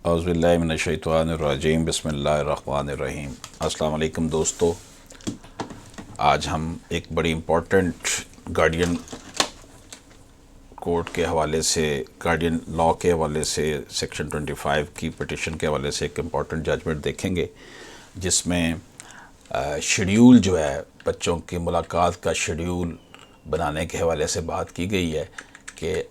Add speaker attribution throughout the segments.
Speaker 1: औज़ुबिल्लाहिमिनश्शैतानिर्रजीम बिस्मिल्लाहिर्रहमानिर्रहीम। अस्सलाम वालेकुम दोस्तों, आज हम एक बड़ी इम्पॉर्टेंट गार्डियन कोर्ट के हवाले से, गार्डियन लॉ के हवाले से, सेक्शन 25 की पिटिशन के हवाले से एक इम्पॉर्टेंट जजमेंट देखेंगे, जिसमें शेड्यूल जो है, बच्चों की मुलाकात का शेड्यूल बनाने के हवाले से बात की गई है कि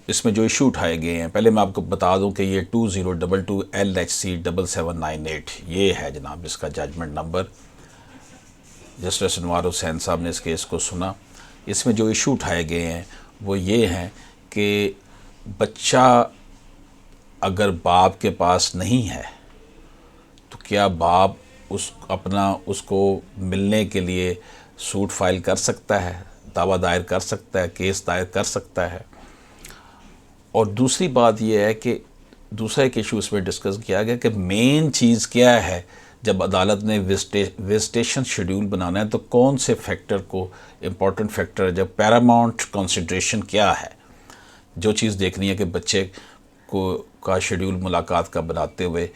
Speaker 1: इसमें जो इशू उठाए गए हैं। पहले मैं आपको बता दूं कि ये 2022 LHC 7798 ये है जनाब इसका जजमेंट नंबर। जस्टिस अनवार हुसैन साहब ने इस केस को सुना। इसमें जो इशू उठाए गए हैं वो ये हैं कि बच्चा अगर बाप के पास नहीं है तो क्या बाप उसको मिलने के लिए सूट फाइल कर सकता है, दावा दायर कर सकता है, केस दायर कर सकता है। और दूसरी बात यह है कि दूसरा एक इशू इसमें डिस्कस किया गया कि मेन चीज़ क्या है जब अदालत ने विजिटेशन शेड्यूल बनाना है तो कौन से फैक्टर को इम्पॉर्टेंट फैक्टर है, जब पैरामाउंट कंसिडरेशन क्या है, जो चीज़ देखनी है कि बच्चे का शेड्यूल मुलाकात का बनाते हुए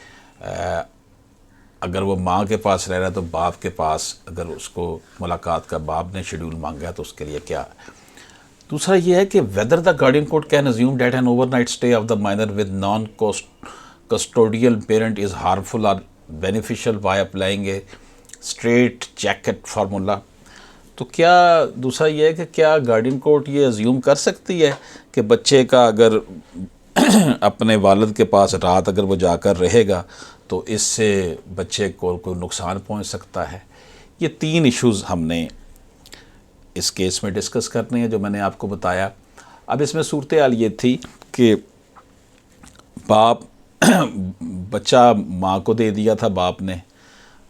Speaker 1: अगर वो माँ के पास रह रहा है तो बाप के पास, अगर उसको मुलाकात का बाप ने शेड्यूल मांगा है तो उसके लिए क्या है। दूसरा ये है कि whether the guardian court can assume that an overnight stay of the minor with non custodial parent is harmful और beneficial by applying a straitjacket formula. तो क्या दूसरा ये है कि क्या गार्डियन कोर्ट ये अज्यूम कर सकती है कि बच्चे का अगर अपने वालिद के पास रात अगर वो जाकर रहेगा तो इससे बच्चे को कोई नुकसान पहुंच सकता है। ये तीन इश्यूज़ हमने इस केस में डिस्कस करने हैं जो मैंने आपको बताया। अब इसमें सूरत हाल ये थी कि बच्चा माँ को दे दिया था बाप ने,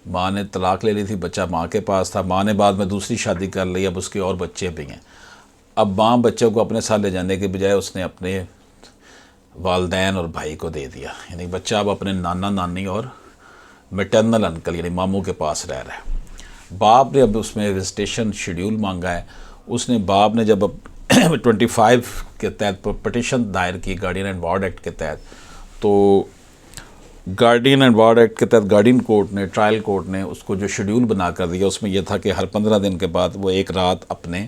Speaker 1: माँ ने तलाक ले ली थी, बच्चा माँ के पास था, माँ ने बाद में दूसरी शादी कर ली, अब उसके और बच्चे भी हैं। अब माँ बच्चे को अपने साथ ले जाने के बजाय उसने अपने वालदैन और भाई को दे दिया, यानी बच्चा अब अपने नाना नानी और मैटरनल अंकल यानी मामू के पास रह रहा है। बाप ने अब उसमें विजिटेशन शेड्यूल मांगा है। उसने बाप ने जब 25 के तहत पिटिशन दायर की गार्डियन एंड वार्ड एक्ट के तहत, तो गार्डियन एंड वार्ड एक्ट के तहत गार्डियन कोर्ट ने, ट्रायल कोर्ट ने उसको जो शेड्यूल बना कर दिया उसमें यह था कि हर 15 दिन के बाद वो एक रात अपने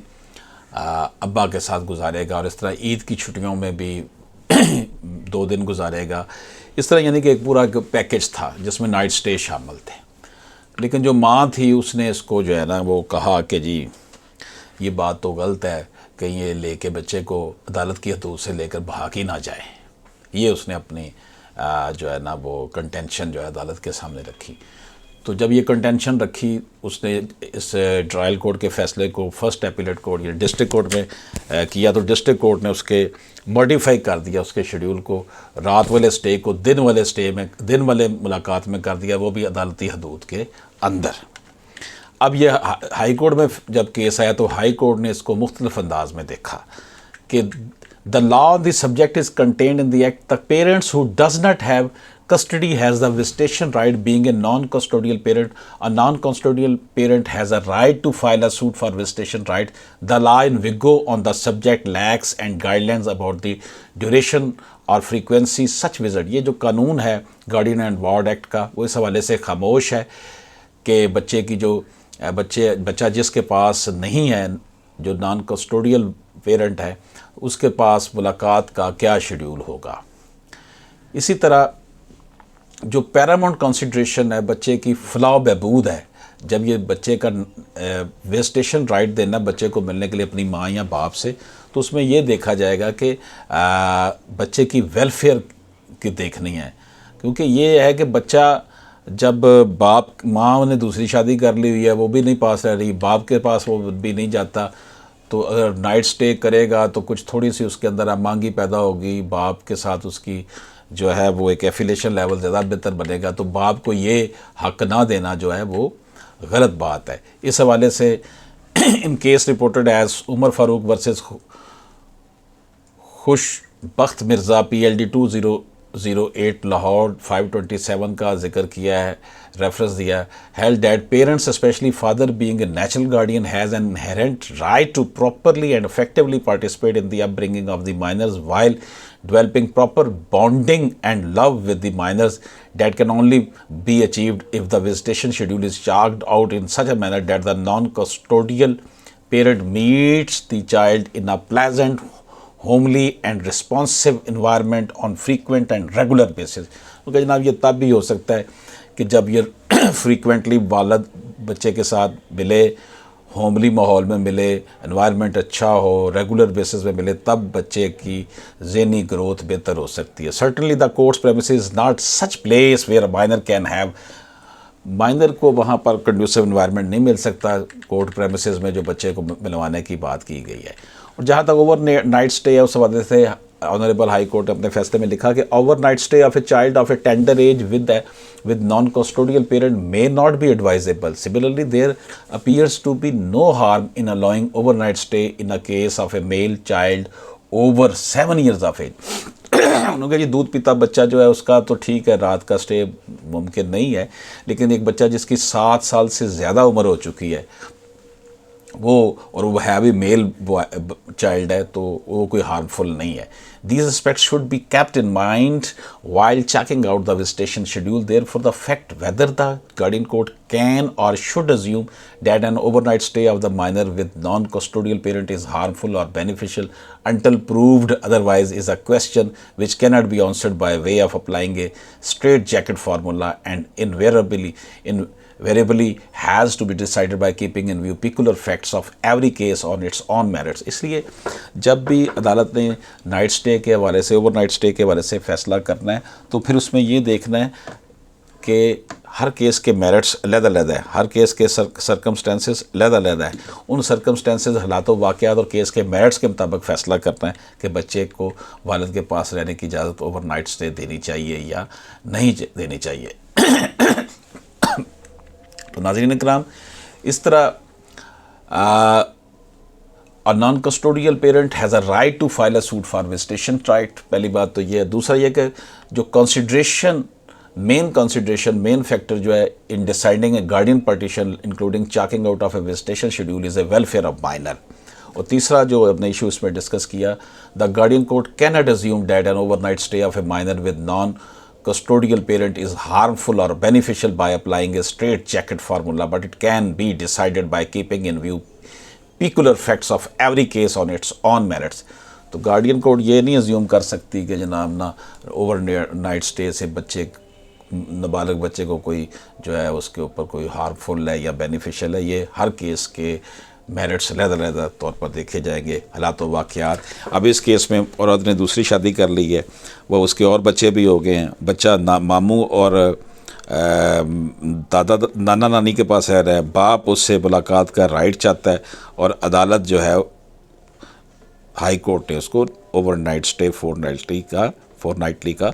Speaker 1: अब्बा के साथ गुजारेगा और इस तरह ईद की छुट्टियों में भी 2 दिन गुजारेगा। इस तरह यानी कि एक पूरा पैकेज था जिसमें नाइट स्टे शामिल थे। लेकिन जो माँ थी उसने इसको जो है ना वो कहा कि जी ये बात तो गलत है, कहीं ये लेके बच्चे को अदालत की हदूद से लेकर भाग ही ना जाए। ये उसने अपनी जो है ना वो कंटेंशन जो है अदालत के सामने रखी। तो जब ये कंटेंशन रखी उसने इस ट्रायल कोर्ट के फ़ैसले को फर्स्ट एपीलेट कोर्ट या डिस्ट्रिक्ट कोर्ट में किया, तो डिस्ट्रिक्ट कोर्ट ने उसके मॉडिफाई कर दिया, उसके शेड्यूल को रात वाले स्टे को दिन वाले स्टे में, दिन वाले मुलाकात में कर दिया, वो भी अदालती हदूद के अंदर। अब ये हाई कोर्ट में जब केस आया तो हाई कोर्ट ने इसको मुख्तलिफ अंदाज में देखा कि the law on the subject is contained in the act, the parents who does not have custody has the visitation right. Being a non-custodial parent, a non-custodial parent has a right to file a suit for visitation right. The law in vigo on the subject lacks and guidelines about the duration or frequency such visit. ये जो कानून है guardian and ward act का वो इस हवाले से खामोश है कि बच्चे की जो बच्चा जिसके पास नहीं है, जो नॉन कस्टोडियल पेरेंट है, उसके पास मुलाकात का क्या शेड्यूल होगा। इसी तरह जो पैरामाउंट कंसिडरेशन है बच्चे की फलाह बहबूद है, जब ये बच्चे का विजिटेशन राइट देना बच्चे को मिलने के लिए अपनी माँ या बाप से, तो उसमें ये देखा जाएगा कि बच्चे की वेलफेयर की देखनी है। क्योंकि ये है कि बच्चा जब माँ ने दूसरी शादी कर ली हुई है, वो भी नहीं पास रह रही, बाप के पास वो भी नहीं जाता, तो अगर नाइट स्टे करेगा तो कुछ थोड़ी सी उसके अंदर अमांगी पैदा होगी, बाप के साथ उसकी जो है वो एक एफिलेशन लेवल ज़्यादा बेहतर बनेगा। तो बाप को ये हक ना देना जो है वो गलत बात है। इस हवाले से in case reported as Umar Farooq versus Khushbakht Mirza PLD 508 Lahore 527 का जिक्र किया है, रेफरेंस दिया है। Held that parents specially father being a natural guardian has an inherent right to properly and effectively participate in the upbringing of the minors while developing proper bonding and love with the minors that can only be achieved if the visitation schedule is charted out in such a manner that the non-custodial parent meets the child in a pleasant, homely and responsive environment on frequent and regular basis। तो जनाब ये तब भी हो सकता है कि जब ये फ्रीक्वेंटली वालद बच्चे के साथ मिले, होमली माहौल में मिले, एनवायरनमेंट अच्छा हो, रेगुलर बेसिस पे मिले, तब बच्चे की ज़हनी ग्रोथ बेहतर हो सकती है। Certainly the courts premises is not such place where minor can have, minor को वहाँ पर कंड्यूसिव इन्वायरमेंट नहीं मिल सकता कोर्ट प्रेमिसेस में जो बच्चे को मिलवाने की बात की गई है। और जहाँ तक ओवर नाइट स्टे है, उस हवाले से ऑनरेबल हाई कोर्ट ने अपने फैसले में लिखा कि over night stay of a child of A tender as with non-custodial parent may not be advisable. Similarly, there appears to be no harm in allowing overnight stay in a case of a male child over 7 years of age. उन्होंने जी दूध पीता बच्चा जो है उसका तो ठीक है, रात का स्टे मुमकिन नहीं है, लेकिन एक बच्चा जिसकी 7 साल से ज़्यादा उम्र हो चुकी है वो है भी मेल चाइल्ड है, तो वो कोई हार्मफुल नहीं है। These aspects should be kept in mind while checking out the visitation schedule. Therefore, the fact whether the guardian court can or should assume that an overnight stay of the minor with non-custodial parent is harmful or beneficial until proved otherwise is a question which cannot be answered by way of applying a straitjacket formula and invariably has to be decided by keeping in view peculiar facts of every case on its own merits। इसलिए जब भी अदालत ने night stay के हवाले से, over night stay के हवाले से फ़ैसला करना है, तो फिर उसमें ये देखना है कि हर केस के मेरिट्स अलग-अलग है, हर केस के सर्कमस्टेंसेस अलग-अलग है। उन सर्कमस्टेंसेस, हालात व वाक़यात और केस के मेरिट्स के मुताबिक फ़ैसला करना है कि बच्चे को वालिद के पास रहने की इजाज़त ओवर नाइट स्टे देनी चाहिए या नहीं देनी चाहिए। तो नाज़रीन इकराम, इस तरह a non custodial parent has a right to file a suit for visitation right. पहली बात तो ये है। दूसरा ये कि जो मेन फैक्टर जो है in deciding A guardian partition including checking out of A visitation schedule is a welfare of minor. और तीसरा जो अपने इशू इसमें डिस्कस किया, the guardian court can not assume that N overnight stay of A minor with non custodial parent is harmful or beneficial by applying a straitjacket formula, but it can be decided by keeping in view peculiar facts of every case on its own merits। तो guardian court ये नहीं assume कर सकती कि जनाब ना over night stay से बच्चे, नाबालिग बच्चे को कोई जो है उसके ऊपर कोई हार्मफुल है या बेनिफिशियल है। ये हर केस के मेरिट्स अलग-अलग तौर पर देखे जाएंगे, हालात व वाक़यात। अब इस केस में औरत ने दूसरी शादी कर ली है, वह उसके और बच्चे भी हो गए हैं, बच्चा मामू और नाना नानी के पास रह रहा है, बाप उससे मुलाकात का राइट चाहता है और अदालत जो है हाई कोर्ट ने उसको ओवरनाइट स्टे फोरनाइटली का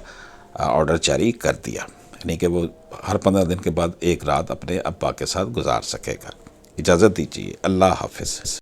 Speaker 1: ऑर्डर जारी कर दिया, यानी कि वो हर 15 दिन के बाद एक रात अपने अब्बा के साथ गुजार सकेगा। इजाज़त दीजिए, अल्लाह हाफ़िज़।